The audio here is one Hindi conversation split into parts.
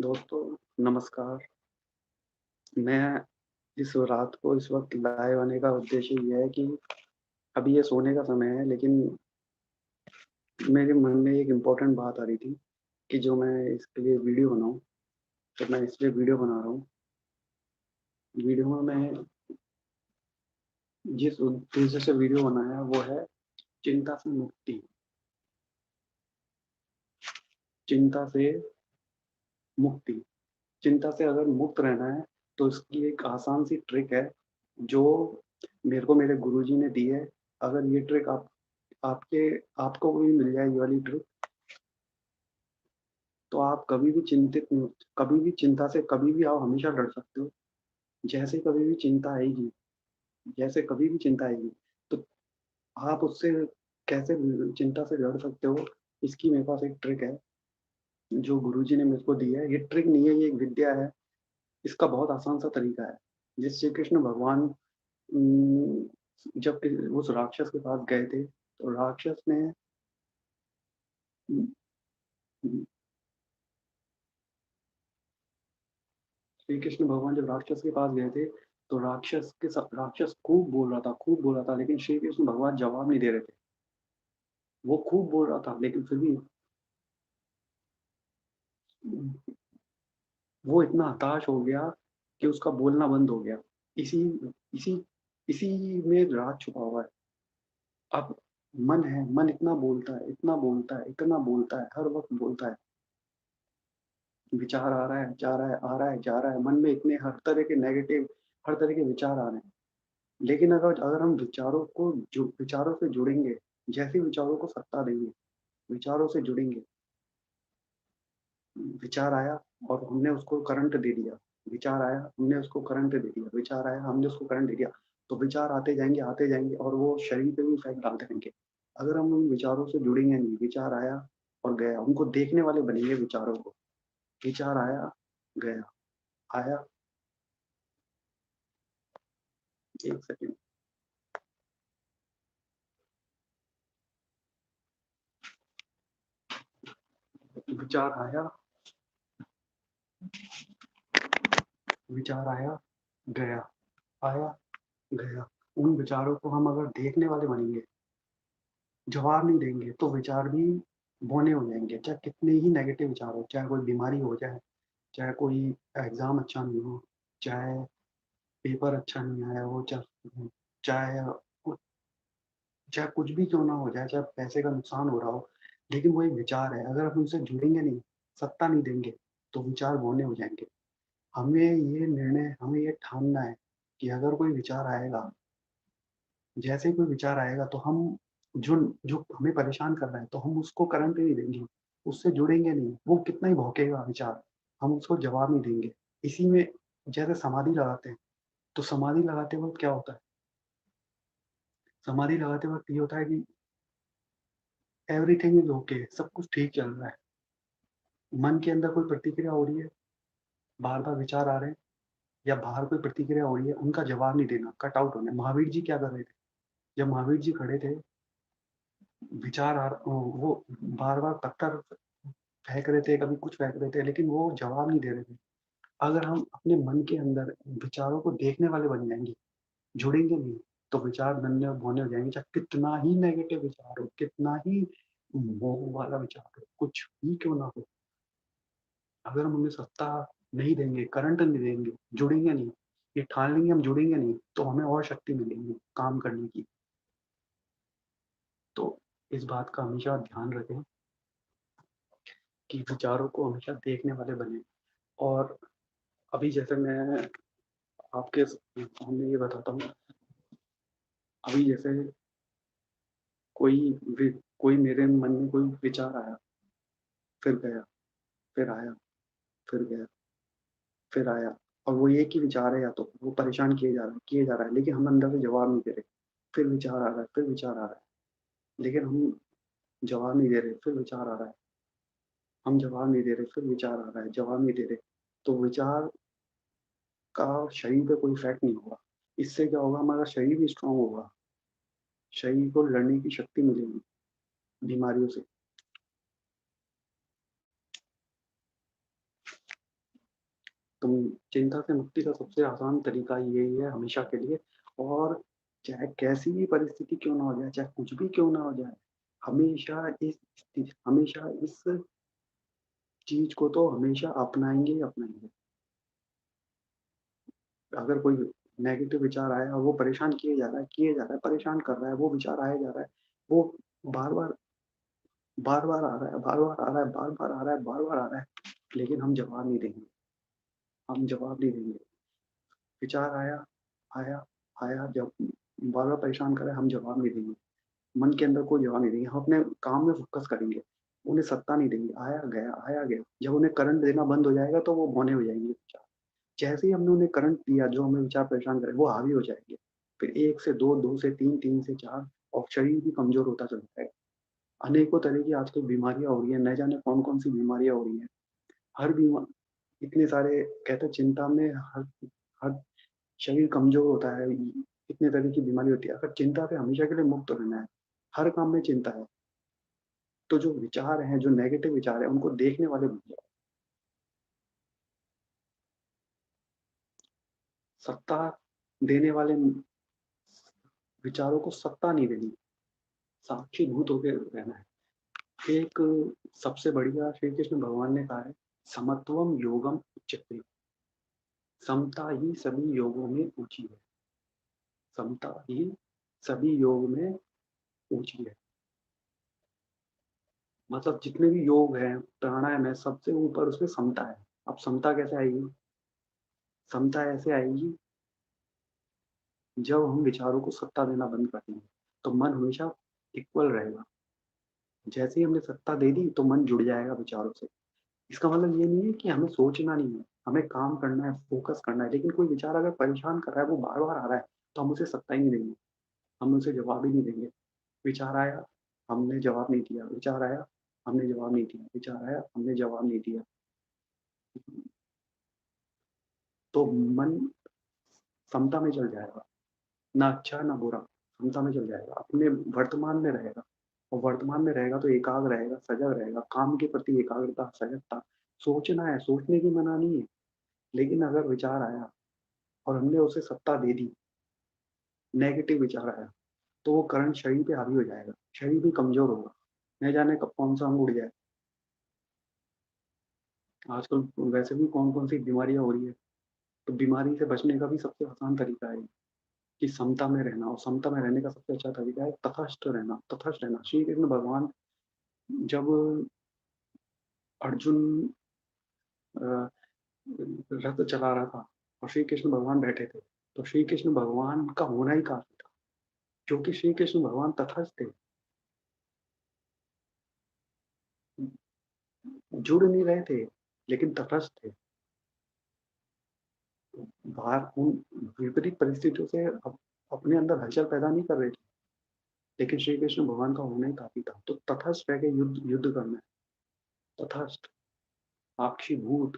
दोस्तों, नमस्कार। मैं इस रात को इस वक़्त लाइव आने का उद्देश्य ये है कि अभी ये सोने का समय है, लेकिन मेरे मन में एक इम्पोर्टेंट बात आ रही थी कि जो मैं इसके लिए वीडियो बनाऊँ, तो मैं इसलिए वीडियो बना रहा हूँ। वीडियो में मैं जिस उद्देश्य से वीडियो बनाया वो है चिंता से मुक्ति। चिंता से मुक्ति। चिंता से अगर मुक्त रहना है, तो इसकी एक आसान सी ट्रिक है, जो मेरे को मेरे गुरुजी ने दी है। अगर ये ट्रिक आपके आपको भी मिल जाए ये वाली ट्रिक, तो आप कभी भी चिंता से कभी भी आप हमेशा लड़ सकते हो। जैसे कभी भी चिंता आएगी जैसे कभी भी चिंता आएगी, तो आप उससे कैसे चिंता से लड़ सकते हो, इसकी मेरे पास एक ट्रिक है, जो गुरुजी ने मेरे को दी है। ये ट्रिक नहीं है, ये एक विद्या है। इसका बहुत आसान सा तरीका है। जिस श्री कृष्ण भगवान जब उस राक्षस के पास गए थे, तो राक्षस ने उम, उम, श्री कृष्ण भगवान जब राक्षस के पास गए थे, तो राक्षस खूब बोल रहा था, लेकिन श्री कृष्ण भगवान जवाब नहीं दे रहे थे। वो खूब बोल रहा था, लेकिन फिर भी वो इतना हताश हो गया कि उसका बोलना बंद हो गया। इसी इसी इसी में राज छुपा हुआ है। अब मन इतना बोलता है, इतना बोलता है, इतना बोलता है, हर वक़्त बोलता है। विचार आ रहा है, जा रहा है, आ रहा है, जा रहा है। मन में इतने हर तरह के विचार आ रहे हैं। लेकिन अगर अगर हम विचारों से जुड़ेंगे, जैसे ही विचारों को सत्ता देंगे, विचारों से जुड़ेंगे, विचार आया और हमने उसको करंट दे दिया। विचार आया, हमने उसको करंट दे दिया। विचार आया, हमने उसको करंट दे दिया। तो विचार आते जाएँगे और वो शरीर पे भी इफ़ेक्ट डालते रहेंगे। अगर हम उन विचारों से जुड़ेंगे नहीं, विचार आया और गया, उनको देखने वाले बनेंगे विचारों को। विचार आया, गया, आया, 1 सेकंड। विचार आया, विचार गया, आया, गया। उन विचारों को हम अगर देखने वाले बनेंगे, जवाब नहीं देंगे, तो विचार भी बौने हो जाएँगे। चाहे कितने ही नेगेटिव विचार हो, चाहे कोई बीमारी हो जाए, चाहे कोई एग्ज़ाम अच्छा नहीं हो, चाहे पेपर अच्छा नहीं आया हो, चाहे कु चाहे कुछ भी क्यों ना हो जाए, चाहे पैसे का नुकसान हो रहा हो, लेकिन वो एक विचार है। अगर हम उनसे जुड़ेंगे नहीं, सत्ता नहीं देंगे, तो विचार बौने हो जाएँगे। हमें ये ठानना है कि अगर कोई विचार आएगा, जैसे ही कोई विचार आएगा, तो हम जो जो हमें परेशान कर रहा है, तो हम उसको करंट नहीं देंगे, उससे जुड़ेंगे नहीं। वो कितना ही भौंकेगा विचार, हम उसको जवाब नहीं देंगे। इसी में जैसे समाधि लगाते हैं, तो समाधि लगाते वक़्त क्या होता है? समाधि लगाते वक़्त ये होता है कि एवरीथिंग इज़ ओके, सब कुछ ठीक चल रहा है। मन के अंदर कोई प्रतिक्रिया हो रही है, बार-बार विचार आ रहे हैं या बाहर कोई प्रतिक्रिया हो रही है, उनका जवाब नहीं देना, कट आउट होना है। महावीर जी क्या कर रहे थे? जब महावीर जी खड़े थे, वो बार-बार पत्थर फेंक रहे थे, कभी कुछ फेंक रहे थे, लेकिन वो जवाब नहीं दे रहे थे। अगर हम अपने मन के अंदर विचारों को देखने वाले बन जाएँगे, जुड़ेंगे नहीं, तो विचार नन्हे और भौने हो जाएँगे, चाहे कितना ही नेगेटिव विचार हो, कितना ही मोह वाला विचार हो, कुछ भी क्यों ना हो। अगर हम उन्हें सत्ता नहीं देंगे, करंट नहीं देंगे, जुड़ेंगे नहीं, ये ठान लेंगे हम जुड़ेंगे नहीं, तो हमें और शक्ति मिलेगी काम करने की। तो इस बात का हमेशा ध्यान रखें कि विचारों को हमेशा देखने वाले बनें। और अभी जैसे मैं आपके सामने ये बताता हूँ, अभी जैसे कोई कोई मेरे मन में कोई विचार आया, फिर गया, फिर आया, फिर गया, फिर आया, और वो एक ही विचार है, या तो वो परेशान किए जा रहा है, लेकिन हम अंदर से जवाब नहीं दे रहे। फिर विचार आ रहा है, फिर विचार आ रहा है, लेकिन हम जवाब नहीं दे रहे, फिर विचार आ रहा है। हम जवाब नहीं दे रहे, फिर विचार आ रहा है, जवाब नहीं दे रहे। तो विचार का शरीर पे कोई इफ़ेक्ट नहीं होगा। इससे क्या होगा, हमारा शरीर भी स्ट्रॉन्ग होगा, शरीर को लड़ने की शक्ति मिलेगी बीमारियों से। तुम चिंता से मुक्ति का सबसे आसान तरीका यही है हमेशा के लिए। और चाहे कैसी भी परिस्थिति क्यों ना हो जाए, चाहे कुछ भी क्यों ना हो जाए, हमेशा इस चीज़ को तो हमेशा अपनाएँगे ही अपनाएँगे। अगर कोई नेगेटिव विचार आया और वो परेशान किए जा रहा है, परेशान कर रहा है, वो विचार आया जा रहा है, वो बार-बार बार-बार आ रहा है, बार-बार आ रहा है, बार-बार आ रहा है, बार-बार आ रहा है, लेकिन हम जवाब नहीं देंगे, हम जवाब नहीं देंगे। विचार आया, आया, आया, जब बार-बार परेशान कर रहा है, हम जवाब नहीं देंगे। मन के अंदर कोई जवाब नहीं देंगे, हम अपने काम में फ़ोकस करेंगे, उन्हें सत्ता नहीं देंगे, आया गया, आया गया। जब उन्हें करंट देना बंद हो जाएगा, तो वो मौन हो जाएँगे विचार। जैसे ही हमने उन्हें करंट दिया, जो हमें विचार परेशान करे, वो हावी हो जाएँगे। फिर 1 से 2, 2 से 3, 3 से 4, और शरीर भी कमज़ोर होता चला जाएगा। अनेकों तरह की आजकल बीमारियाँ हो रही हैं, न जाने कौन-कौन सी बीमारियाँ हो रही हैं। हर बीमा इतने सारे, कहते हैं चिंता में हर हर शरीर कमज़ोर होता है, इतने तरह की बीमारी होती है। अगर चिंता से हमेशा के लिए मुक्त रहना है, हर काम में चिंता है, तो जो विचार हैं, जो नेगेटिव विचार हैं, उनको देखने वाले बन जाओ। सत्ता देने वाले विचारों को सत्ता नहीं देनी, साक्षीभूत होके रहना है। एक सबसे बढ़िया श्री कृष्ण भगवान ने कहा है, समत्वम योगम उच्यते, समता ही सभी योगों में ऊँची है, समता ही सभी योग में ऊँची है। मतलब जितने भी योग हैं, प्राणायाम है, सबसे ऊपर उसमें समता है। अब समता कैसे आएगी? समता ऐसे आएगी जब हम विचारों को सत्ता देना बंद कर देंगे, तो मन हमेशा इक्वल रहेगा। जैसे ही हमने सत्ता दे दी, तो मन जुड़ जाएगा विचारों से। इसका मतलब ये नहीं है कि हमें सोचना नहीं है, हमें काम करना है, फ़ोकस करना है, लेकिन कोई विचार अगर परेशान कर रहा है, वो बार-बार आ रहा है, तो हम उसे सत्ता ही नहीं देंगे, हम उसे जवाब ही नहीं देंगे। विचार आया, हमने जवाब नहीं दिया, विचार आया, हमने जवाब नहीं दिया, विचार आया, हमने जवाब नहीं दिया। तो मन समता में चल जाएगा, ना अच्छा ना बुरा, समता में चल जाएगा, अपने वर्तमान में रहेगा, और वर्तमान में रहेगा तो एकाग्र रहेगा, सजग रहेगा, काम के प्रति एकाग्रता, सजगता। सोचना है, सोचने की मना नहीं है, लेकिन अगर विचार आया और हमने उसे सत्ता दे दी, नेगेटिव विचार आया, तो वो करंट शरीर पे हावी हो जाएगा, शरीर भी कमज़ोर होगा, न जाने कब कौन-सा अंग उड़ जाए। आजकल वैसे भी कौन-कौन सी बीमारियाँ हो रही है, तो बीमारी से बचने का भी सबसे आसान तरीका है कि समता में रहना, और समता में रहने का सबसे अच्छा तरीका है तटस्थ रहना, तटस्थ रहना। श्री कृष्ण भगवान जब अर्जुन अ, रथ चला रहा था और श्री कृष्ण भगवान बैठे थे, तो श्री कृष्ण भगवान का होना ही काफ़ी था, क्योंकि श्री कृष्ण भगवान तटस्थ थे, जुड़ नहीं रहे थे, लेकिन तटस्थ थे। बाहर उन विपरीत परिस्थितियों से अपने अंदर हलचल पैदा नहीं कर रहे थे, लेकिन श्री कृष्ण भगवान का होना ही काफ़ी था। तो तटस्थ रह के युद्ध युद्ध करना है, तटस्थ, साक्षीभूत,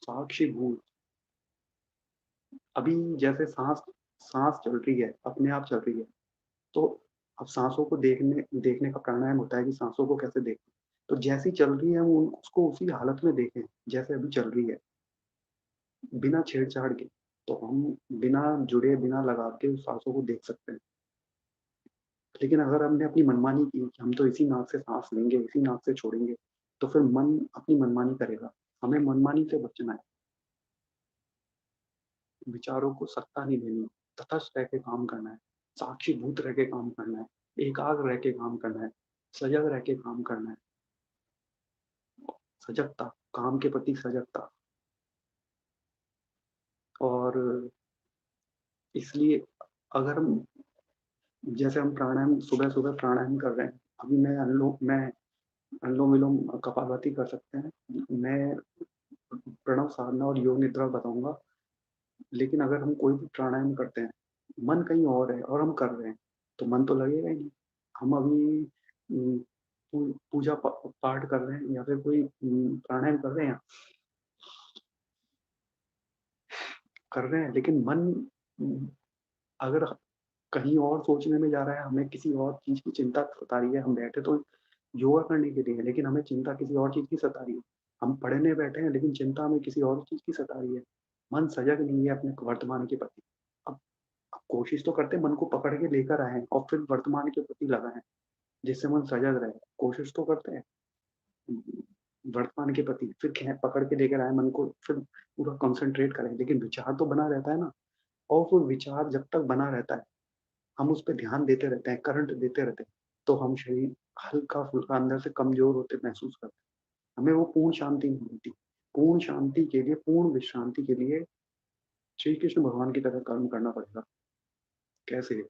साक्षीभूत। अभी जैसे साँस साँस चल रही है, अपने आप चल रही है, तो अब साँसों को देखने देखने का प्राणायाम होता है कि साँसों को कैसे देखें। तो जैसी चल रही है, वो उसको उसी हालत में देखें, जैसे अभी चल रही है, बिना छेड़-छाड़ के। तो हम बिना जुड़े, बिना लगा के उस साँसों को देख सकते हैं। लेकिन अगर हमने अपनी मनमानी की कि हम तो इसी नाक से साँस लेंगे, इसी नाक से छोड़ेंगे, तो फिर मन अपनी मनमानी करेगा। हमें मनमानी से बचना है, विचारों को सत्ता नहीं देनी, तटस्थ रह के काम करना है, साक्षीभूत रह के काम करना है, एकाग्र रह के काम करना है, सजग रह के काम करना है। सजगता, काम के प्रति सजगता। और इसलिए अगर हम, जैसे हम प्राणायाम सुबह-सुबह प्राणायाम कर रहे हैं, अभी मैं अनुलोम-विलोम, कपालभाति कर सकते हैं। मैं प्रणव साधना और योग निद्रा बताऊँगा, लेकिन अगर हम कोई भी प्राणायाम करते हैं, मन कहीं और है और हम कर रहे हैं, तो मन तो लगेगा ही नहीं। हम अभी पूजा पाठ कर रहे हैं या फिर कोई प्राणायाम कर रहे हैं, लेकिन मन उम, अगर कहीं और सोचने में जा रहा है, हमें किसी और चीज़ की चिंता सता रही है, हम बैठे तो योगा करने के लिए हैं, लेकिन हमें चिंता किसी और चीज़ की सता रही है। हम पढ़ने बैठे हैं लेकिन चिंता हमें किसी और चीज़ की सता रही है। मन सजग नहीं है अपने वर्तमान के प्रति। अब अब कोशिश तो करते हैं मन को पकड़ के लेकर आएँ और फिर वर्तमान के प्रति लगाएँ, जिससे मन सजग रहे। कोशिश तो करते हैं वर्तमान के प्रति, फिर पकड़ के लेकर आएँ मन को, फिर पूरा कंसंट्रेट करें, लेकिन विचार तो बना रहता है ना। और वो विचार जब तक बना रहता है, हम उस पे ध्यान देते रहते हैं, करंट देते रहते हैं, तो हम शरीर हल्का-फुल्का अंदर से कमज़ोर होते महसूस करते हैं। हमें वो पूर्ण शांति नहीं मिलती। पूर्ण शांति के लिए, पूर्ण विश्रांति के लिए श्री कृष्ण भगवान की तरह कर्म करना पड़ेगा। कैसे?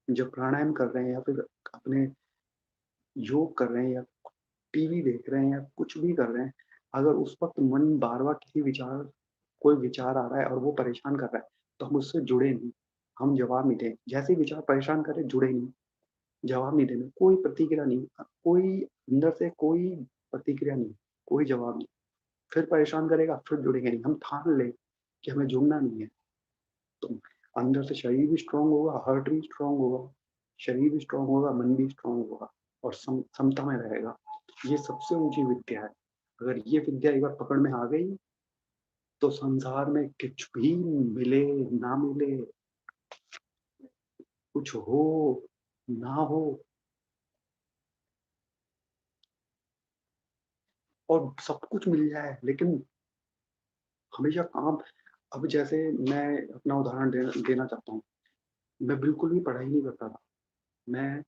जब प्राणायाम कर रहे हैं या फिर अपने योग कर रहे हैं या टीवी देख रहे हैं या कुछ भी कर रहे हैं, अगर उस वक़्त मन बार-बार कोई विचार आ रहा है और वो परेशान कर रहा है, तो हम उससे जुड़े नहीं, हम जवाब नहीं दें। जैसे ही विचार परेशान करे, जुड़े नहीं, जवाब नहीं देना, कोई प्रतिक्रिया नहीं, कोई अंदर से कोई प्रतिक्रिया नहीं, कोई जवाब नहीं। फिर परेशान करेगा, फिर जुड़ेंगे नहीं। हम ठान लें कि हमें जुड़ना नहीं है, तो अंदर से शरीर भी स्ट्रॉन्ग होगा, हार्ट भी स्ट्रॉन्ग होगा, शरीर भी स्ट्रॉन्ग होगा, मन भी स्ट्रॉन्ग होगा और समता में रहेगा। ये सबसे ऊँची विद्या है। अगर ये विद्या एक बार पकड़ में आ गई, तो संसार में कुछ भी मिले, ना मिले, कुछ हो, ना हो और सब कुछ मिल जाए, लेकिन हमेशा काम। अब जैसे मैं अपना उदाहरण देना चाहता हूँ। मैं बिल्कुल भी पढ़ाई नहीं करता था। मैं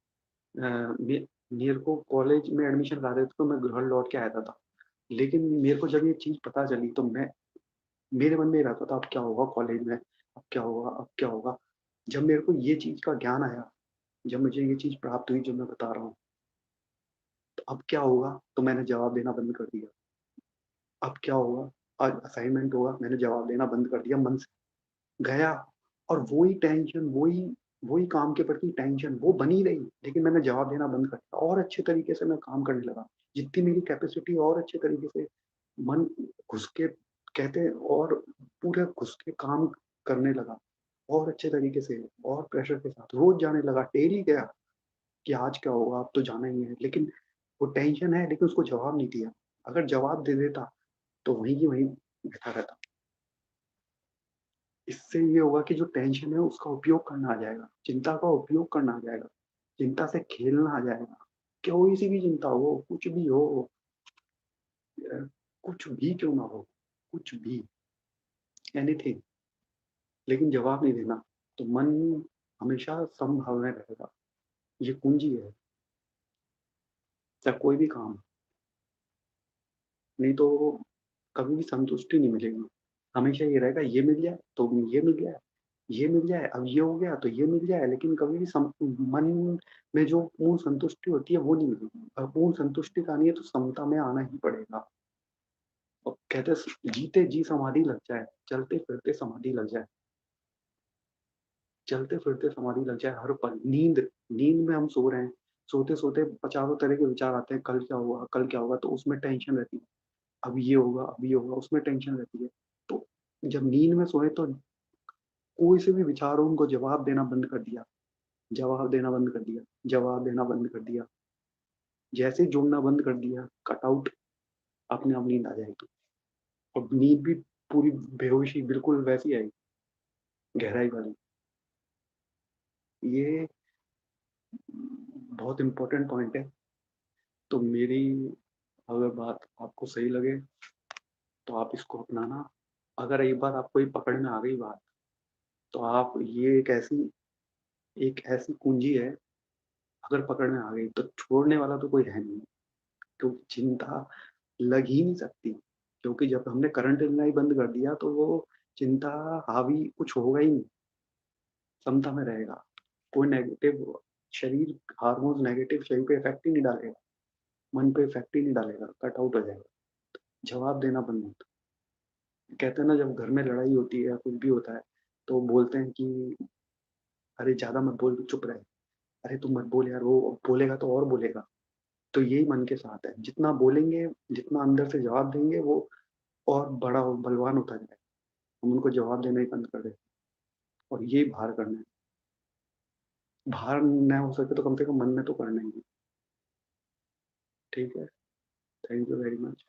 मेरे को कॉलेज में एडमिशन करा देते तो मैं घर लौट के आता था। लेकिन मेरे को जब ये चीज़ पता चली तो मेरे मन में ये रहता था अब क्या होगा कॉलेज में, अब क्या होगा, अब क्या होगा? जब मेरे को ये चीज़ का ज्ञान आया, जब मुझे ये चीज़ प्राप्त हुई जो मैं बता रहा हूँ, तो अब क्या होगा? तो मैंने जवाब देना बंद कर दिया। अब क्या होगा? आज असाइनमेंट होगा, मैंने जवाब देना बंद कर दिया मन से। गया और वही टेंशन, वही काम के प्रति टेंशन वो बनी रही, लेकिन मैंने जवाब देना बंद कर दिया और अच्छे तरीके से मैं काम करने लगा। जितनी मेरी कैपेसिटी और अच्छे तरीके से मन घुस के कहते हैं और पूरे घुस के काम करने लगा और अच्छे तरीके से और प्रेशर के साथ रोज़ जाने लगा। टेली गया कि आज क्या होगा, अब तो जाना ही है। लेकिन वो टेंशन है लेकिन उसको जवाब नहीं दिया। अगर जवाब दे देता तो वहीं की वहीं बैठा रहता। इससे ये होगा कि जो टेंशन है उसका उपयोग करना आ जाएगा, चिंता का उपयोग करना आ जाएगा, चिंता से खेलना आ जाएगा। कोई-सी भी चिंता हो, कुछ भी हो, अ, कुछ भी क्यों ना हो, कुछ भी, एनीथिंग, लेकिन जवाब नहीं देना, तो मन हमेशा समभाव में रहेगा। ये कुंजी है, चाहे कोई भी काम, नहीं तो कभी भी संतुष्टि नहीं मिलेगी। हमेशा ये रहेगा ये मिल जाए, तो ये मिल जाए, ये मिल जाए, अब ये हो गया तो ये मिल जाए, लेकिन कभी भी मन में जो पूर्ण संतुष्टि होती है वो नहीं मिलेगी। पूर्ण संतुष्टि लानी है तो समता में आना ही पड़ेगा। और कहते हैं जीते जी समाधि लग जाए, चलते-फिरते समाधि लग जाए, चलते-फिरते समाधि लग जाए हर पल। नींद में हम सो रहे हैं, सोते-सोते हज़ारों तरह के विचार आते हैं, कल क्या होगा, कल क्या होगा? तो उसमें टेंशन रहती है। अब ये होगा, अब ये होगा, उसमें टेंशन रहती है। तो जब नींद में सोए तो कोई से भी विचार हो उनको जवाब देना बंद कर दिया, जवाब देना बंद कर दिया, जवाब देना बंद कर दिया। जैसे ही जुड़ना बंद कर दिया, कट आउट, अपने आप नींद आ जाएगी और नींद भी पूरी बेहोशी बिल्कुल वैसी आएगी, गहराई वाली। ये बहुत इम्पोर्टेंट पॉइंट है। तो मेरी अगर बात आपको सही लगे तो आप इसको अपनाना। अगर एक बार आपको ये पकड़ में आ गई बात, तो आप ये एक ऐसी कुंजी है, अगर पकड़ में आ गई तो छोड़ने वाला तो कोई है नहीं। क्योंकि चिंता लग ही नहीं सकती, क्योंकि जब हमने करंट लेना ही बंद कर दिया तो वो चिंता हावी कुछ होगा ही नहीं, समता में रहेगा। कोई नेगेटिव शरीर हार्मोन्स नेगेटिव शरीर पे इफ़ेक्ट ही नहीं डालेगा, मन पे इफ़ेक्ट ही नहीं डालेगा, कट आउट हो जाएगा। जवाब देना बंद। कहते हैं ना जब घर में लड़ाई होती है या कुछ भी होता है, तो बोलते हैं कि अरे ज़्यादा मत बोल, चुप रह। अरे तू मत बोल यार, वो बोलेगा तो और बोलेगा। तो यही मन के साथ है, जितना बोलेंगे, जितना अंदर से जवाब देंगे वो और बड़ा बलवान होता जाएगा। हम उनको जवाब देना ही बंद कर दें और यही बाहर करना है। बाहर ना हो सके तो कम से कम मन में तो करना ही है। ठीक है? Thank you very much.